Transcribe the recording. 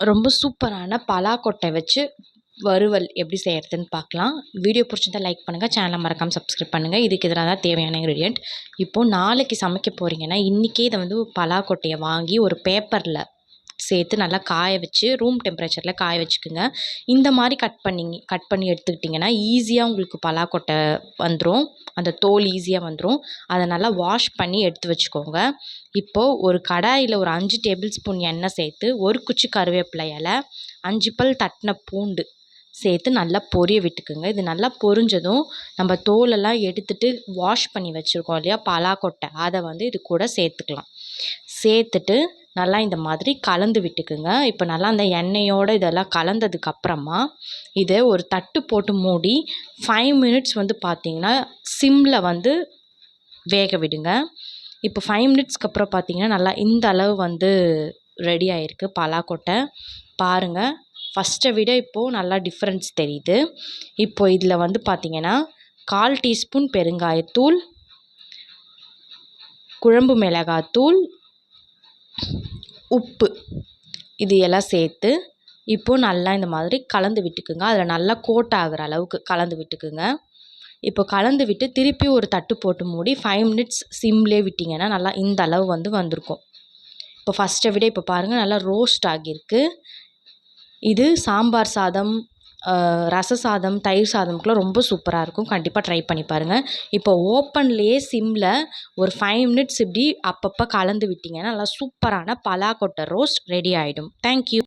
ரொம்ப சூப்பரான பலாக்கொட்டை வச்சு வறுவல் எப்படி செய்கிறதுன்னு பார்க்கலாம். வீடியோ பிடிச்சிருந்தா லைக் பண்ணுங்கள், சேனலை மறக்காமல் சப்ஸ்கிரைப் பண்ணுங்கள். இதுக்கு இதெல்லாம் தான் தேவையான இன்க்ரீடியன்ட். இப்போது நாளைக்கு சமைக்க போகிறீங்கன்னா இன்றைக்கே இதை வந்து பலாக்கொட்டையை வாங்கி ஒரு பேப்பரில் சேர்த்து நல்லா காய வச்சு ரூம் டெம்பரேச்சரில் காய வச்சுக்குங்க. இந்த மாதிரி கட் பண்ணி எடுத்துக்கிட்டிங்கன்னா ஈஸியாக உங்களுக்கு பலாக்கொட்டை வந்துடும். அந்த தோல் ஈஸியாக வந்துடும். அதை நல்லா வாஷ் பண்ணி எடுத்து வச்சுக்கோங்க. இப்போது ஒரு கடாயில் ஒரு 5 டேபிள் ஸ்பூன் எண்ணெய் சேர்த்து ஒரு குச்சி கருவேப்பிலை இலை, 5 பல் தட்டின பூண்டு சேர்த்து நல்லா பொரிய விட்டுக்குங்க. இது நல்லா பொரிஞ்சதும் நம்ம தோலெல்லாம் எடுத்துட்டு வாஷ் பண்ணி வச்சுருக்கோம் இல்லையா பலாக்கொட்டை, அதை வந்து இது கூட சேர்த்துக்கலாம். சேர்த்துட்டு நல்லா இந்த மாதிரி கலந்து விட்டுக்குங்க. இப்போ நல்லா அந்த எண்ணெயோடு இதெல்லாம் கலந்ததுக்கப்புறமா இதை ஒரு தட்டு போட்டு மூடி 5 மினிட்ஸ் வந்து பார்த்திங்கன்னா சிம்மில் வந்து வேக விடுங்க. இப்போ 5 மினிட்ஸ்க்கு அப்புறம் பார்த்திங்கன்னா நல்லா இந்த அளவு வந்து ரெடி ஆகிருக்கு பலாக்கொட்டை. பாருங்கள், ஃபஸ்ட்டை விட இப்போது நல்லா டிஃப்ரென்ஸ் தெரியுது. இப்போ இதில் வந்து பார்த்திங்கன்னா 1/4 டீஸ்பூன் பெருங்காயத்தூள், குழம்பு மிளகாத்தூள், உப்பு இது எல்லாம் சேர்த்து இப்போது நல்லா இந்த மாதிரி கலந்து விட்டுக்குங்க. அதில் நல்லா கோட் ஆகிற அளவுக்கு கலந்து விட்டுக்குங்க. இப்போ கலந்து விட்டு திருப்பி ஒரு தட்டு போட்டு மூடி 5 மினிட்ஸ் சிம்லேயே விட்டிங்கன்னா நல்லா இந்த அளவு வந்து வந்திருக்கும். இப்போ ஃபஸ்ட்டை விட இப்போ பாருங்கள் நல்லா ரோஸ்ட் ஆகியிருக்கு. இது சாம்பார் சாதம், ரச சாதம், தயிர் சாதம்க்குலாம் ரொம்ப சூப்பராக இருக்கும். கண்டிப்பாக ட்ரை பண்ணி பாருங்கள். இப்போ ஓப்பன்லேயே சிம்மில் ஒரு 5 மினிட்ஸ் இப்படி அப்பப்போ கலந்து விட்டிங்கன்னா நல்லா சூப்பரான பலாக்கொட்டை ரோஸ்ட் ரெடி ஆகிடும். தேங்க்யூ.